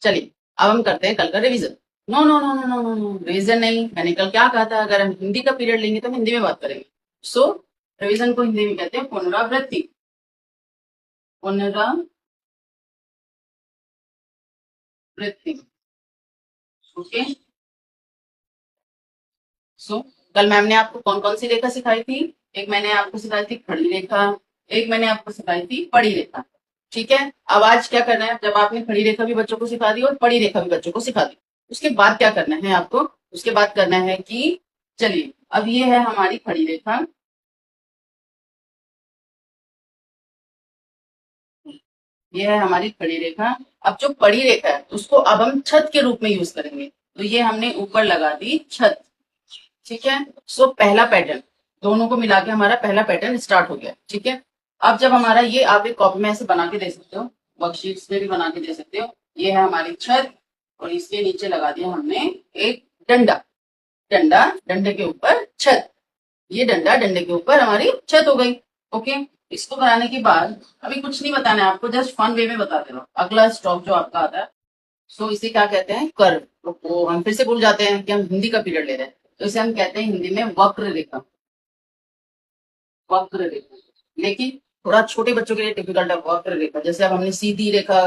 चलिए अब हम करते हैं कल का revision. No no no no no no no, revision नहीं। मैंने कल क्या कहा था, अगर हम हिंदी का पीरियड लेंगे तो हम हिंदी में बात करेंगे। सो रिवीजन को हिंदी में कहते हैं पुनरावृत्ति। पुनरावृत्ति। ओके। सो कल मैम ने आपको कौन कौन सी रेखा सिखाई थी? एक मैंने आपको सिखाई थी खड़ी रेखा, एक मैंने आपको सिखाई थी पड़ी रेखा। ठीक है, अब आज क्या करना है, जब आपने खड़ी रेखा भी बच्चों को सिखा दी और पड़ी रेखा भी बच्चों को सिखा दी, उसके बाद क्या करना है आपको? उसके बाद करना है कि चलिए अब ये है हमारी खड़ी रेखा, ये है हमारी खड़ी रेखा। अब जो पड़ी रेखा है उसको अब हम छत के रूप में यूज करेंगे, तो ये हमने ऊपर लगा दी छत। ठीक है। सो पहला पैटर्न, दोनों को मिला के हमारा पहला पैटर्न स्टार्ट हो गया। ठीक है। अब जब हमारा ये, आप एक कॉपी में ऐसे बना के दे सकते हो, वर्कशीट्स में भी बना के दे सकते हो। ये है हमारी छत और इसके नीचे लगा दिया हमने एक डंडा। डंडा, डंडे के ऊपर छत। ये डंडा, डंडे के ऊपर हमारी छत हो गई। ओके। इसको बनाने के बाद अभी कुछ नहीं बताना है आपको, जस्ट फन वे में बता दे रहा हूँ। अगला स्टॉप जो आपका आता है, सो इसे क्या कहते हैं? कर्व। वो हम फिर से भूल जाते हैं कि हम हिंदी का पीरियड ले रहे हैं, तो इसे हम कहते हैं हिंदी में वक्र रेखा। वक्र रेखा, लेकिन थोड़ा छोटे बच्चों के लिए टिपिकल है वक्र रेखा। जैसे अब हमने सीधी रेखा,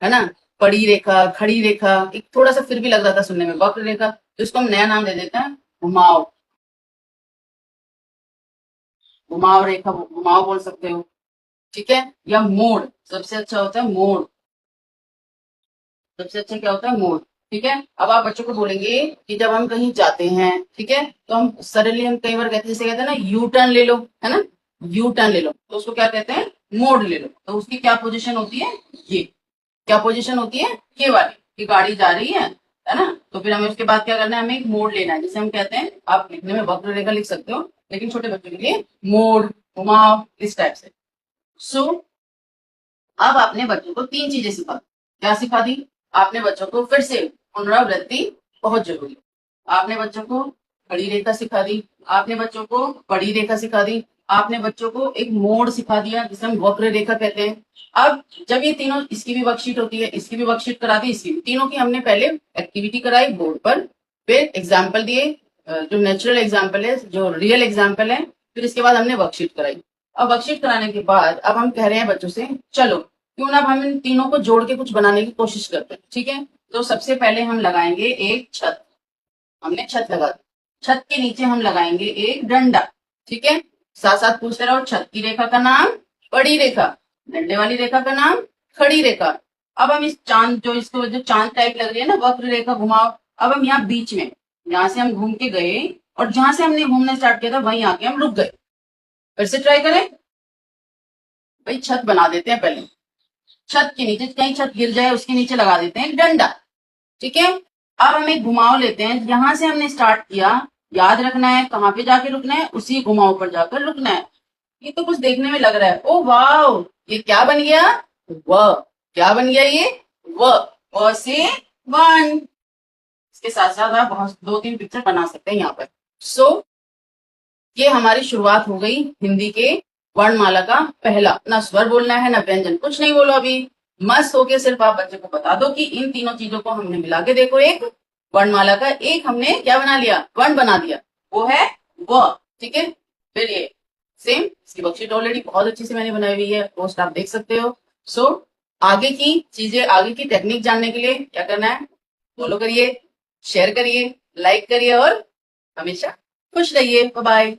है ना, पड़ी रेखा, खड़ी रेखा, एक थोड़ा सा फिर भी लग रहा था सुनने में वक्र रेखा, तो इसको हम नया नाम दे देते हैं घुमाव। घुमाव रेखा, घुमाव बोल सकते हो। ठीक है। या मोड़, सबसे अच्छा होता है मोड़। सबसे अच्छा क्या होता है? मोड़। ठीक है। अब आप बच्चों को बोलेंगे कि जब हम कहीं जाते हैं, ठीक है, तो हम सडनली हम कई बार कहते हैं, जैसे कहते हैं ना यू टर्न ले लो, है ना, यू टर्न ले लो, तो उसको क्या कहते हैं? मोड़ ले लो। तो उसकी क्या पोजीशन होती है? ये क्या पोजीशन होती है? ये वाली, कि गाड़ी जा रही है ना, तो फिर हमें उसके बाद क्या करना है? हमें एक मोड़ लेना है, जिसे हम कहते हैं, आप लिखने में वक्र रेखा लिख सकते हो, लेकिन छोटे बच्चों के लिए मोड़, घुमाव, इस टाइप से। सो अब आपने बच्चों को तीन चीजें सिखा, क्या सिखा दी आपने बच्चों को? फिर से पुनरावृत्ति बहुत जरूरी। आपने बच्चों को खड़ी रेखा सिखा दी, आपने बच्चों को बड़ी रेखा सिखा दी, आपने बच्चों को एक मोड़ सिखा दिया जिसे हम वक्र रेखा कहते हैं। अब जब ये तीनों, इसकी भी वर्कशीट होती है, इसकी भी वर्कशीट करा दी, इसकी भी, तीनों की हमने पहले एक्टिविटी कराई बोर्ड पर, फिर एग्जाम्पल दिए, जो नेचुरल एग्जाम्पल है, जो रियल एग्जाम्पल है, फिर इसके बाद हमने वर्कशीट कराई। अब वर्कशीट कराने के बाद अब हम कह रहे हैं बच्चों से, चलो क्यों ना अब हम इन तीनों को जोड़ के कुछ बनाने की कोशिश करते हैं। ठीक है। तो सबसे पहले हम लगाएंगे एक छत। हमने छत लगा दी, छत के नीचे हम लगाएंगे एक डंडा। ठीक है। साथ साथ पूछते रहो, छत की रेखा का नाम बड़ी रेखा, डंडे वाली रेखा का नाम खड़ी रेखा। अब हम इस चांद, जो इसको जो चांद टाइप लग रही है ना, वक्र रेखा, घुमाव, अब हम यहाँ बीच में, यहाँ से हम घूम के गए और जहां से हमने घूमना स्टार्ट किया था वहीं आके हम रुक गए। फिर से ट्राई करें भाई, छत बना देते हैं पहले। छत के नीचे, कहीं छत गिर जाए उसके नीचे लगा देते हैं एक डंडा। ठीक है। अब हम एक घुमाव लेते हैं, यहां से हमने स्टार्ट किया, याद रखना है कहाँ पे जाके रुकना है, उसी घुमाव पर जाकर रुकना है। ये तो कुछ देखने में लग रहा है, ओ वाह, ये क्या बन गया? व। क्या बन गया ये? व से वन। इसके साथ साथ आप बहुत दो तीन पिक्चर बना सकते हैं यहाँ पर। सो ये हमारी शुरुआत हो गई हिंदी के वर्णमाला का पहला। ना स्वर बोलना है, ना व्यंजन, कुछ नहीं बोलो अभी। मस्त होके सिर्फ आप बच्चे को बता दो कि इन तीनों चीजों को हमने मिला के देखो, एक वर्णमाला का एक हमने क्या बना लिया? वर्ण बना दिया, वो है व। ठीक है। फिर ये सेम, इसकी वर्कशीट ऑलरेडी बहुत अच्छी से मैंने बनाई हुई है, पोस्ट आप देख सकते हो। सो आगे की चीजें, आगे की टेक्निक जानने के लिए क्या करना है? फॉलो करिए, शेयर करिए, लाइक करिए और हमेशा खुश रहिए। Bye bye.